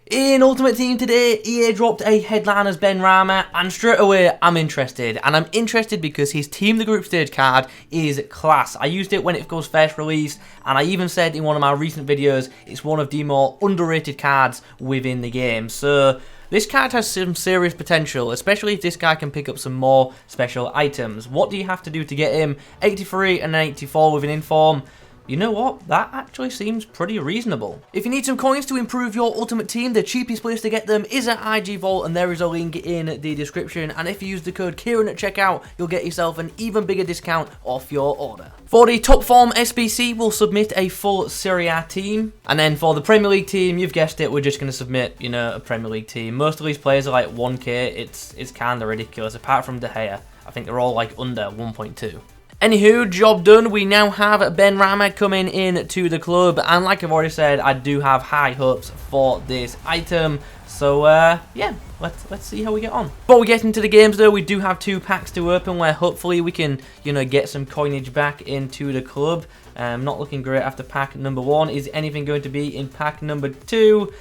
In Ultimate Team today, EA dropped a Headliner Said Benrahma, and straight away I'm interested. And I'm interested because his Team the Group Stage card is class. I used it when it was first released, and I even said in one of my recent videos it's one of the more underrated cards within the game. So this card has some serious potential, especially if this guy can pick up some more special items. What do you have to do to get him? 83 and an 84 with an inform. You know what? That actually seems pretty reasonable. If you need some coins to improve your Ultimate Team, the cheapest place to get them is at IG Vault, and there is a link in the description. And if you use the code Kieron at checkout, you'll get yourself an even bigger discount off your order. For the top form SBC, we'll submit a full Serie A team. And then for the Premier League team, you've guessed it, we're just going to submit, you know, a Premier League team. Most of these players are like 1k. It's kind of ridiculous, apart from De Gea. I think they're all like under 1.2. Anywho, job done. We now have Benrahma coming in to the club, and like I've already said, I do have high hopes for this item. So yeah, let's see how we get on. Before we get into the games though, we do have 2 packs to open where hopefully we can, you know, get some coinage back into the club. Not looking great after pack number 1. Is anything going to be in pack number 2?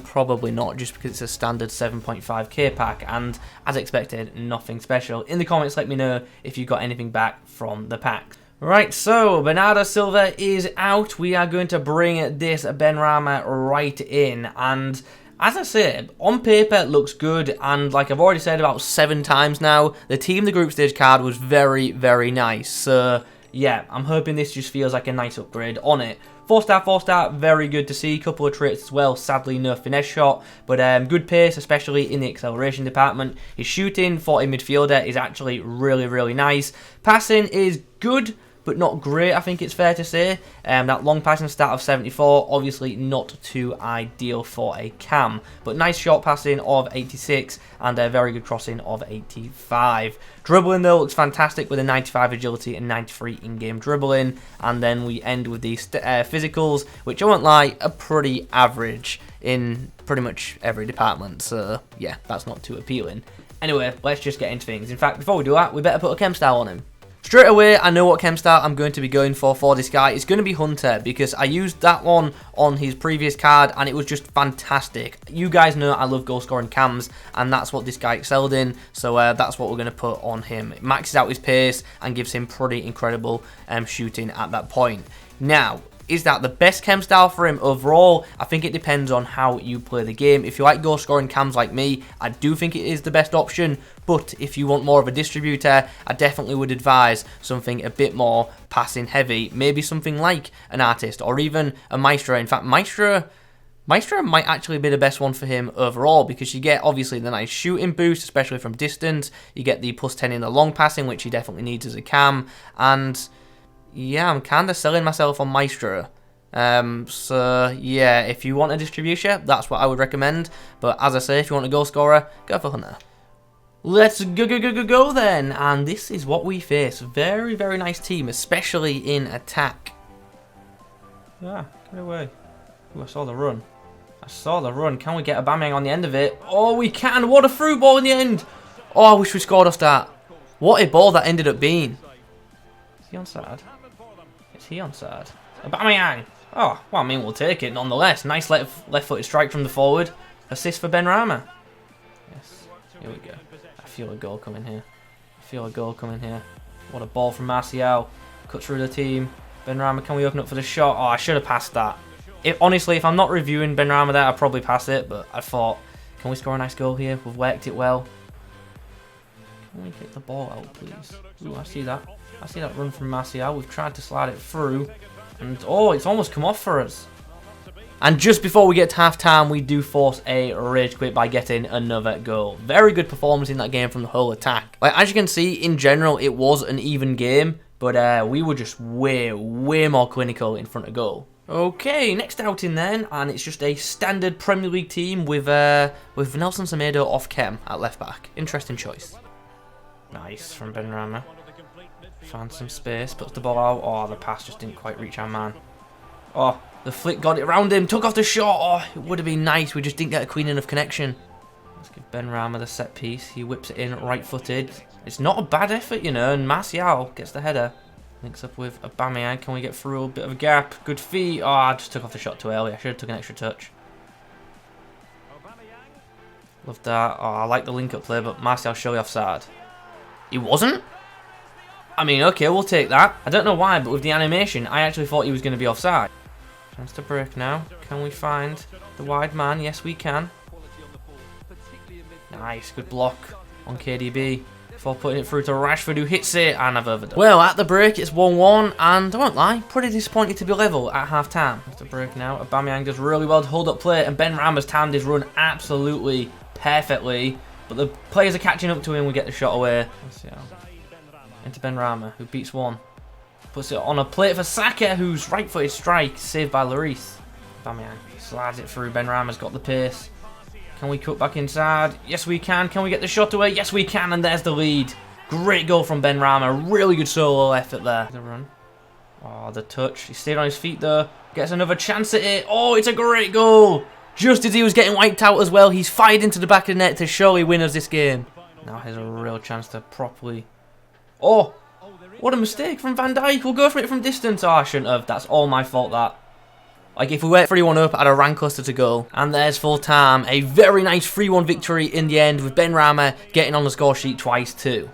Probably not, just because it's a standard 7.5k pack, and as expected, nothing special. In the comments, let me know if you got anything back from the pack. Right, so Bernardo Silva is out. We are going to bring this Benrahma right in, and as I said, on paper it looks good, and like I've already said about 7 times now, the Team the Group Stage card was very, very nice. So yeah, I'm hoping this just feels like a nice upgrade on it. 4-star, very good to see. Couple of traits as well, sadly no finesse shot, but good pace, especially in the acceleration department. His shooting for a midfielder is actually really, really nice. Passing is good, but not great, I think it's fair to say. That long passing stat of 74, obviously not too ideal for a cam, but nice short passing of 86 and a very good crossing of 85. Dribbling though looks fantastic with a 95 agility and 93 in-game dribbling, and then we end with these physicals, which I won't lie, are pretty average in pretty much every department, so yeah, that's not too appealing. Anyway, let's just get into things. In fact, before we do that, we better put a chem style on him. Straight away, I know what chem style I'm going to be going for this guy. It's going to be Hunter, because I used that one on his previous card and it was just fantastic. You guys know I love goal scoring cams, and that's what this guy excelled in, so that's what we're going to put on him. It maxes out his pace and gives him pretty incredible shooting at that point. Now, is that the best chem style for him overall? I think it depends on how you play the game. If you like goal scoring cams like me, I do think it is the best option. But if you want more of a distributor, I definitely would advise something a bit more passing heavy. Maybe something like an artist or even a Maestro. In fact, Maestro might actually be the best one for him overall, because you get obviously the nice shooting boost, especially from distance. You get the +10 in the long passing, which he definitely needs as a cam. And yeah, I'm kind of selling myself on Maestro. So yeah, if you want a distribution, that's what I would recommend. But as I say, if you want a goal scorer, go for Hunter. Let's go then, and this is what we face. Very, very nice team, especially in attack. Ah, get away. Ooh, I saw the run. Can we get a Aubameyang on the end of it? Oh, we can. What a through ball in the end. Oh, I wish we scored off that. What a ball that ended up being. Is he onside? Is he onside? Aubameyang. Oh, well, I mean, we'll take it nonetheless. Nice left-footed strike from the forward. Assist for Benrahma. Yes, here we go. I feel a goal coming here. What a ball from Martial. Cut through the team. Benrahma, can we open up for the shot? Oh, I should have passed that. Honestly, if I'm not reviewing Benrahma there, I'd probably pass it. But I thought, can we score a nice goal here? We've worked it well. Can we kick the ball out, please? Ooh, I see that. I see that run from Martial. We've tried to slide it through. And, oh, it's almost come off for us. And just before we get to half-time, we do force a rage quit by getting another goal. Very good performance in that game from the whole attack. Like, as you can see, in general, it was an even game. But we were just way more clinical in front of goal. Okay, next outing then. And it's just a standard Premier League team with Nelson Semedo off chem at left-back. Interesting choice. Nice from Benrahma. Found some space, puts the ball out. Oh, the pass just didn't quite reach our man. Oh, the flick got it around him, took off the shot. Oh, it would have been nice. We just didn't get a clean enough connection. Let's give Benrahma the set piece. He whips it in right-footed. It's not a bad effort, you know, and Martial gets the header. Links up with Aubameyang. Can we get through a bit of a gap? Good feet. Oh, I just took off the shot too early. I should have took an extra touch. Love that. Oh, I like the link-up play, but Martial surely offside. He wasn't? I mean, okay, we'll take that. I don't know why, but with the animation, I actually thought he was going to be offside. Chance to break now. Can we find the wide man? Yes, we can. Nice, good block on KDB. Before putting it through to Rashford, who hits it, and I've overdone. Well, at the break, it's 1-1, and I won't lie, pretty disappointed to be level at half-time. At the break now, Aubameyang does really well to hold up play, and Benrahma's timed his run absolutely perfectly, but the players are catching up to him. We get the shot away. Let's see how. Into Benrahma, who beats one. Puts it on a plate for Saka, whose right-footed strike, saved by Lloris. Aubameyang slides it through. Benrahma's got the pace. Can we cut back inside? Yes, we can. Can we get the shot away? Yes, we can, and there's the lead. Great goal from Benrahma. Really good solo effort there. The run. Oh, the touch. He stayed on his feet, though. Gets another chance at it. Oh, it's a great goal. Just as he was getting wiped out as well, he's fired into the back of the net to surely win us this game. Now here's a real chance to properly... Oh, what a mistake from Van Dijk. We'll go for it from distance. Oh, I shouldn't have. That's all my fault, that. Like, if we went 3-1 up, I'd have ran closer to goal. And there's full time. A very nice 3-1 victory in the end, with Benrahma getting on the score sheet twice too.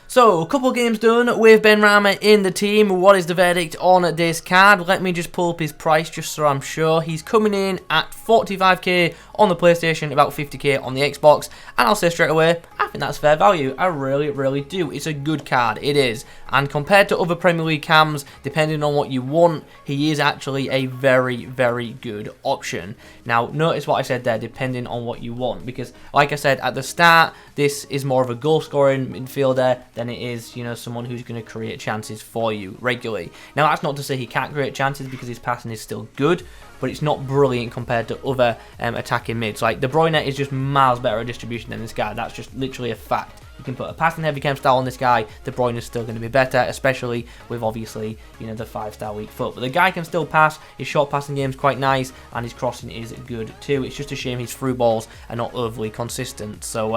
So, a couple of games done with Benrahma in the team. What is the verdict on this card? Let me just pull up his price just so I'm sure. He's coming in at 45k on the PlayStation, about 50k on the Xbox. And I'll say straight away, I think that's fair value. I really, really do. It's a good card. It is. And compared to other Premier League cams, depending on what you want, he is actually a very, very good option. Now, notice what I said there, depending on what you want. Because, like I said at the start, this is more of a goal-scoring midfielder than it is, you know, someone who's going to create chances for you regularly. Now, that's not to say he can't create chances, because his passing is still good, but it's not brilliant compared to other attacking mids. Like, De Bruyne is just miles better at distribution than this guy. That's just literally a fact. You can put a passing heavy chem style on this guy, De Bruyne is still going to be better, especially with, obviously, you know, the 5-star weak foot. But the guy can still pass. His short passing game is quite nice, and his crossing is good too. It's just a shame his through balls are not overly consistent. So,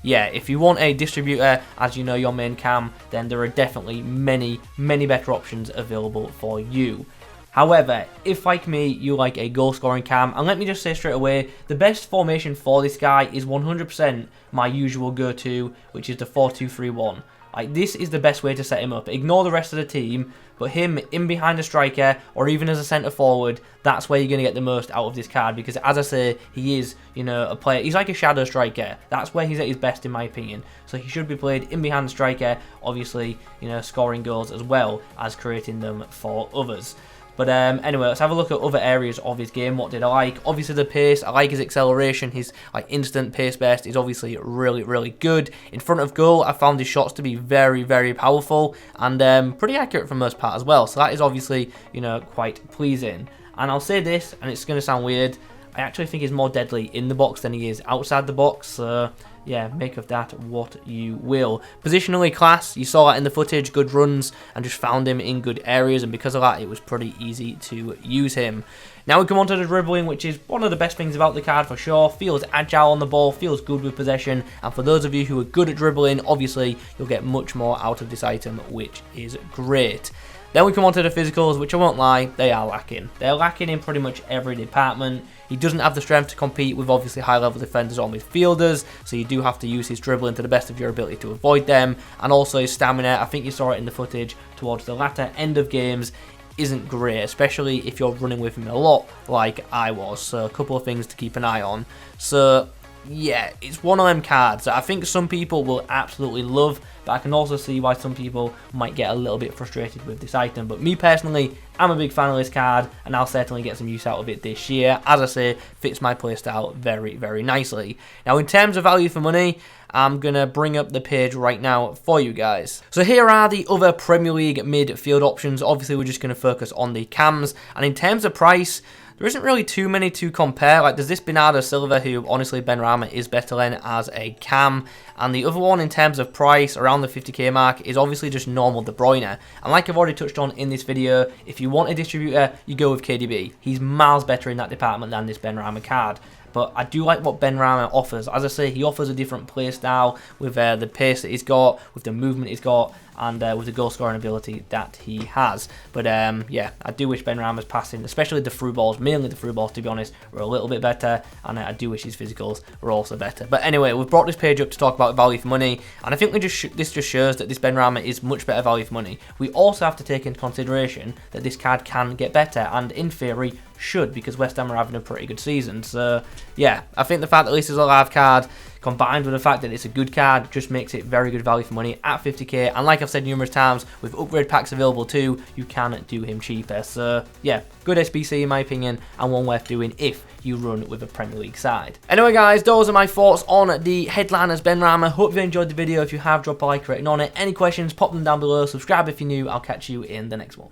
yeah, if you want a distributor as, you know, your main cam, then there are definitely many, many better options available for you. However, if like me, you like a goal scoring cam, and let me just say straight away, the best formation for this guy is 100% my usual go-to, which is the 4-2-3-1. Like, this is the best way to set him up. Ignore the rest of the team, but him in behind a striker, or even as a centre forward, that's where you're going to get the most out of this card, because as I say, he is, you know, a player, he's like a shadow striker. That's where he's at his best, in my opinion. So he should be played in behind the striker, obviously, you know, scoring goals as well as creating them for others. But anyway, let's have a look at other areas of his game. What did I like? Obviously the pace. I like his acceleration. His like instant pace burst is obviously really, really good. In front of goal, I found his shots to be very, very powerful and pretty accurate for the most part as well. So that is obviously, you know, quite pleasing. And I'll say this, and it's going to sound weird, I actually think he's more deadly in the box than he is outside the box. So yeah, make of that what you will. Positionally class, you saw that in the footage, good runs, and just found him in good areas, and because of that, it was pretty easy to use him. Now we come on to the dribbling, which is one of the best things about the card for sure. Feels agile on the ball, feels good with possession, and for those of you who are good at dribbling, obviously, you'll get much more out of this item, which is great. Then we come on to the physicals, which I won't lie, they are lacking. They're lacking in pretty much every department. He doesn't have the strength to compete with obviously high-level defenders or midfielders, so you do have to use his dribbling to the best of your ability to avoid them. And also his stamina, I think you saw it in the footage towards the latter end of games, isn't great, especially if you're running with him a lot like I was. So a couple of things to keep an eye on. So yeah, it's one of them cards that I think some people will absolutely love, but I can also see why some people might get a little bit frustrated with this item. But me personally, I'm a big fan of this card, and I'll certainly get some use out of it this year. As I say, fits my playstyle very, very nicely. Now, in terms of value for money, I'm going to bring up the page right now for you guys. So here are the other Premier League midfield options. Obviously, we're just going to focus on the cams. And in terms of price, there isn't really too many to compare. Like, there's this Bernardo Silva, who honestly Benrahma is better than as a cam. And the other one in terms of price, around the 50k mark, is obviously just normal De Bruyne. And like I've already touched on in this video, if you want a distributor, you go with KDB. He's miles better in that department than this Benrahma card. But I do like what Benrahma offers. As I say, he offers a different play style with the pace that he's got, with the movement he's got, and with the goal scoring ability that he has. But yeah, I do wish Benrahma's passing, especially the through balls, mainly the through balls to be honest, were a little bit better, and I do wish his physicals were also better. But anyway, we've brought this page up to talk about value for money, and I think this just shows that this Benrahma is much better value for money. We also have to take into consideration that this card can get better, and in theory should, because West Ham are having a pretty good season. So yeah, I think the fact that this is a live card combined with the fact that it's a good card just makes it very good value for money at 50k, and like I've said numerous times, with upgrade packs available too, you can do him cheaper. So yeah, good SBC in my opinion, and one worth doing if you run with a Premier League side. Anyway guys, those are my thoughts on the Headliners Benrahma. Hope you enjoyed the video. If you have, drop a like rating on it. Any questions, pop them down below. Subscribe if you're new. I'll catch you in the next one.